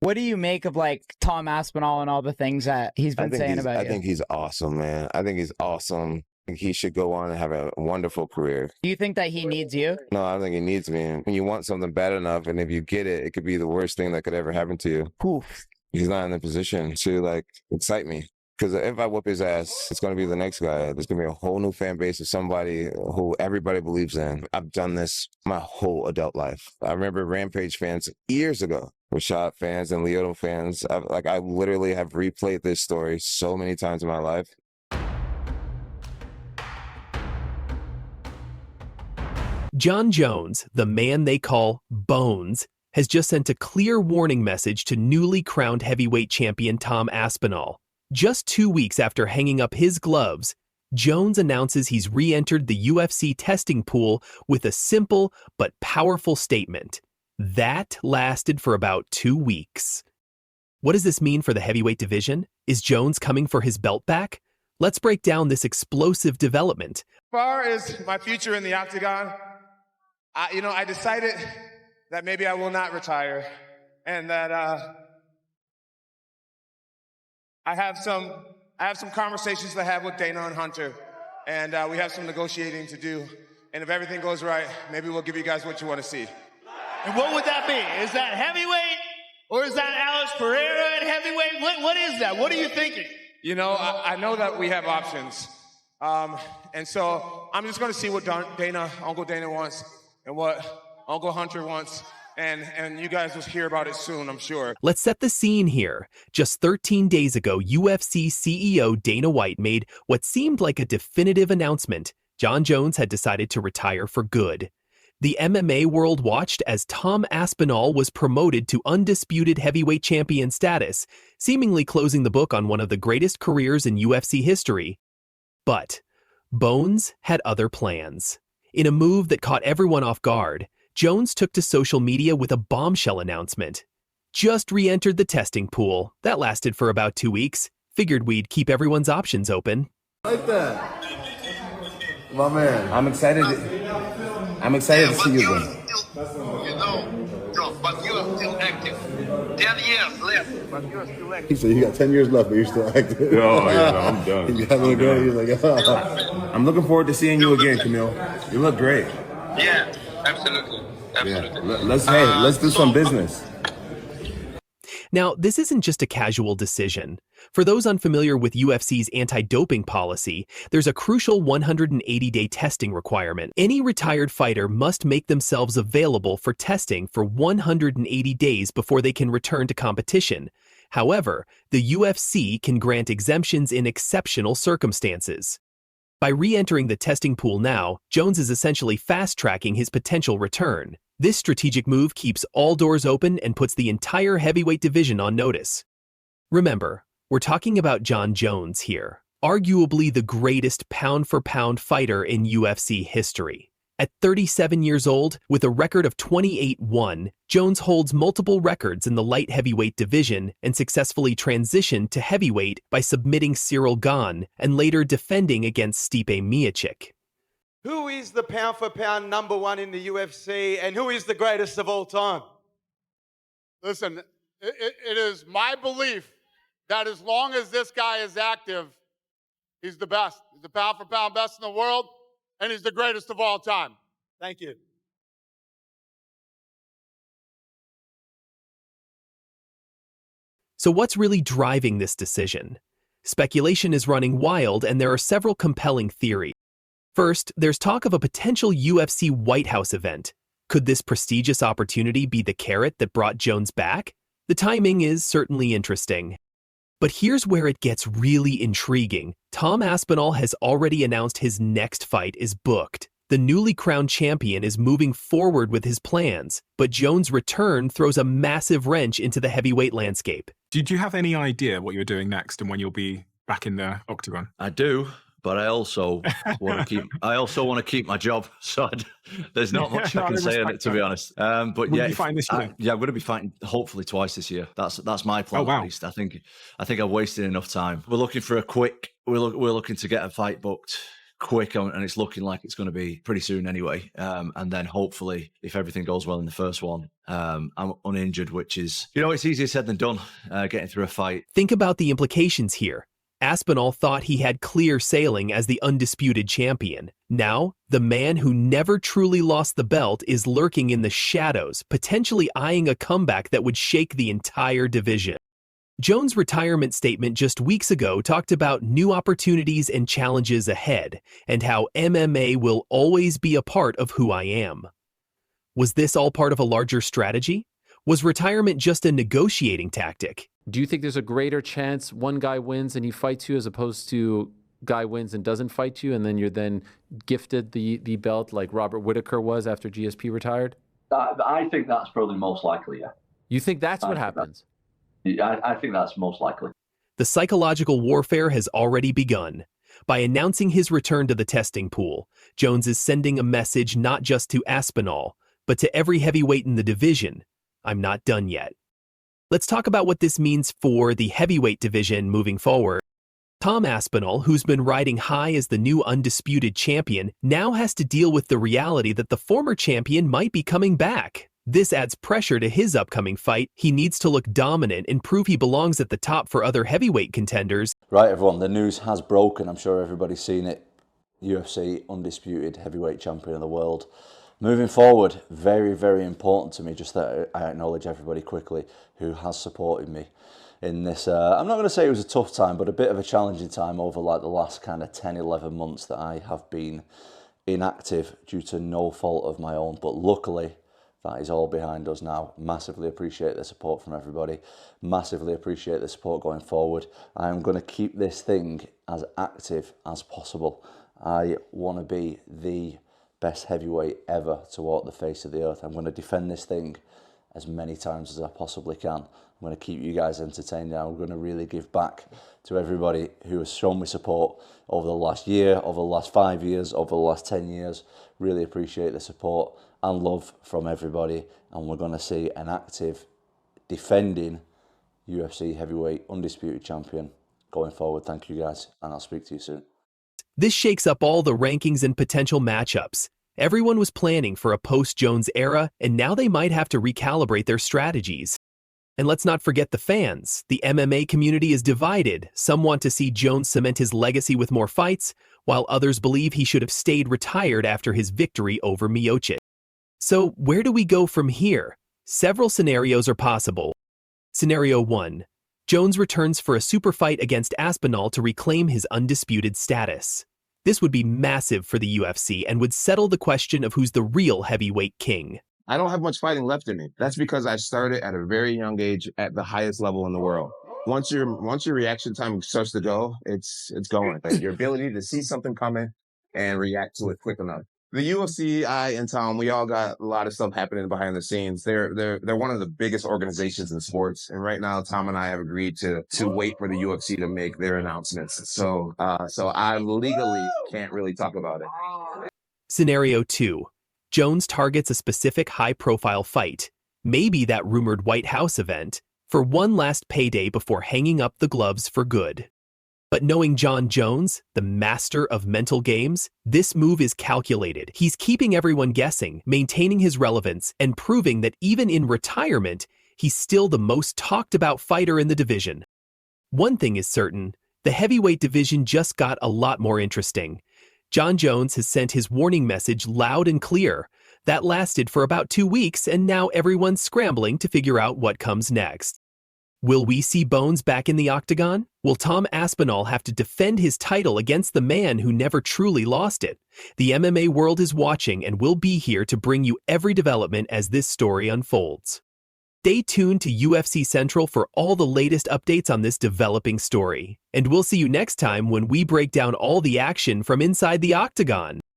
What do you make of like Tom Aspinall and all the things that he's been saying about you? I think he's awesome, man. I think he's awesome. I think he should go on and have a wonderful career. Do you think that he needs you? No, I don't think he needs me. When you want something bad enough, and if you get it, it could be the worst thing that could ever happen to you. Oof. He's not in the position to like excite me. Because if I whoop his ass, it's going to be the next guy. There's going to be a whole new fan base of somebody who everybody believes in. I've done this my whole adult life. I remember Rampage fans years ago, Rashad fans and Lyoto fans. I literally have replayed this story so many times in my life. Jon Jones, the man they call Bones, has just sent a clear warning message to newly crowned heavyweight champion Tom Aspinall. Just 2 weeks after hanging up his gloves, Jones announces he's re-entered the UFC testing pool with a simple but powerful statement. That lasted for about 2 weeks. What does this mean for the heavyweight division? Is Jones coming for his belt back? Let's break down this explosive development. As far as my future in the octagon, I decided that maybe I will not retire, and that I have some conversations to have with Dana and Hunter, and we have some negotiating to do. And if everything goes right, maybe we'll give you guys what you want to see. And what would that be? Is that heavyweight, or is that Alex Pereira at heavyweight? What is that? What are you thinking? You know, I know that we have options, and so I'm just going to see what Uncle Dana wants, and what Uncle Hunter wants. And you guys will hear about it soon, I'm sure. Let's set the scene here. Just 13 days ago, UFC CEO Dana White made what seemed like a definitive announcement. Jon Jones had decided to retire for good. The MMA world watched as Tom Aspinall was promoted to undisputed heavyweight champion status, seemingly closing the book on one of the greatest careers in UFC history. But Bones had other plans. In a move that caught everyone off guard, Jones took to social media with a bombshell announcement. Just re-entered the testing pool. That lasted for about 2 weeks. Figured we'd keep everyone's options open. Like that. My man. I'm excited to see you again. You know, John, but you are still active. 10 years left, but you are still active. He said you got 10 years left, but you're still active. Oh, yeah, no, I'm done. He's like, oh. I'm looking forward to seeing you again, Camille. You look great. Yeah, absolutely. Yeah. Let's do some business. Now, this isn't just a casual decision. For those unfamiliar with UFC's anti-doping policy, there's a crucial 180-day testing requirement. Any retired fighter must make themselves available for testing for 180 days before they can return to competition. However, the UFC can grant exemptions in exceptional circumstances. By re-entering the testing pool now, Jones is essentially fast-tracking his potential return. This strategic move keeps all doors open and puts the entire heavyweight division on notice. Remember, we're talking about Jon Jones here, arguably the greatest pound-for-pound fighter in UFC history. At 37 years old, with a record of 28-1, Jones holds multiple records in the light heavyweight division and successfully transitioned to heavyweight by submitting Cyril Gane and later defending against Stipe Miocic. Who is the pound-for-pound number one in the UFC, and who is the greatest of all time? Listen, it is my belief that as long as this guy is active, he's the best. He's the pound-for-pound best in the world, and he's the greatest of all time. Thank you. So what's really driving this decision? Speculation is running wild, and there are several compelling theories. First, there's talk of a potential UFC White House event. Could this prestigious opportunity be the carrot that brought Jones back? The timing is certainly interesting. But here's where it gets really intriguing. Tom Aspinall has already announced his next fight is booked. The newly crowned champion is moving forward with his plans, but Jones' return throws a massive wrench into the heavyweight landscape. Did you have any idea what you're doing next and when you'll be back in the octagon? I do, but I also want to keep my job. So there's not much I can say on it, to be honest. But will you be fighting this year? I'm going to be fighting hopefully twice this year. That's my plan. Oh, wow. At least I think I've wasted enough time. We're looking for we're looking to get a fight booked quick, and it's looking like it's going to be pretty soon anyway. And then hopefully, if everything goes well in the first one, I'm uninjured, which is, it's easier said than done, getting through a fight. Think about the implications here. Aspinall thought he had clear sailing as the undisputed champion. Now, the man who never truly lost the belt is lurking in the shadows, potentially eyeing a comeback that would shake the entire division. Jones' retirement statement just weeks ago talked about new opportunities and challenges ahead, and how MMA will always be a part of who I am. Was this all part of a larger strategy? Was retirement just a negotiating tactic? Do you think there's a greater chance one guy wins and he fights you as opposed to guy wins and doesn't fight you, and then you're then gifted the belt like Robert Whittaker was after GSP retired? I think that's probably most likely, yeah. You think that's what happens? I think that's most likely. The psychological warfare has already begun. By announcing his return to the testing pool, Jones is sending a message not just to Aspinall, but to every heavyweight in the division. I'm not done yet. Let's talk about what this means for the heavyweight division moving forward. Tom Aspinall, who's been riding high as the new undisputed champion, now has to deal with the reality that the former champion might be coming back. This adds pressure to his upcoming fight. He needs to look dominant and prove he belongs at the top for other heavyweight contenders. Right, everyone, the news has broken. I'm sure everybody's seen it. UFC undisputed heavyweight champion of the world. Moving forward, very, very important to me, just that I acknowledge everybody quickly who has supported me in this. I'm not going to say it was a tough time, but a bit of a challenging time over like the last kind of 10, 11 months that I have been inactive due to no fault of my own. But luckily, that is all behind us now. Massively appreciate the support from everybody. Massively appreciate the support going forward. I am going to keep this thing as active as possible. I want to be the best heavyweight ever to walk the face of the earth. I'm going to defend this thing as many times as I possibly can. I'm going to keep you guys entertained. I'm going to really give back to everybody who has shown me support over the last year, over the last 5 years, over the last 10 years. Really appreciate the support and love from everybody. And we're going to see an active, defending UFC heavyweight undisputed champion going forward. Thank you guys, and I'll speak to you soon. This shakes up all the rankings and potential matchups. Everyone was planning for a post-Jones era, and now they might have to recalibrate their strategies. And let's not forget the fans. The MMA community is divided. Some want to see Jones cement his legacy with more fights, while others believe he should have stayed retired after his victory over Miocic. So where do we go from here? Several scenarios are possible. Scenario 1. Jones returns for a super fight against Aspinall to reclaim his undisputed status. This would be massive for the UFC and would settle the question of who's the real heavyweight king. I don't have much fighting left in me. That's because I started at a very young age at the highest level in the world. Once your reaction time starts to go, it's going. Like your ability to see something coming and react to it quick enough. The UFC, I and Tom, we all got a lot of stuff happening behind the scenes. They're one of the biggest organizations in sports, and right now, Tom and I have agreed to wait for the UFC to make their announcements. So I legally can't really talk about it. Scenario 2. Jones targets a specific high-profile fight, maybe that rumored White House event, for one last payday before hanging up the gloves for good. But knowing Jon Jones, the master of mental games, this move is calculated. He's keeping everyone guessing, maintaining his relevance, and proving that even in retirement, he's still the most talked about fighter in the division. One thing is certain, the heavyweight division just got a lot more interesting. Jon Jones has sent his warning message loud and clear. That lasted for about 2 weeks, and now everyone's scrambling to figure out what comes next. Will we see Bones back in the octagon? Will Tom Aspinall have to defend his title against the man who never truly lost it? The MMA world is watching, and we'll be here to bring you every development as this story unfolds. Stay tuned to UFC Central for all the latest updates on this developing story. And we'll see you next time when we break down all the action from inside the octagon.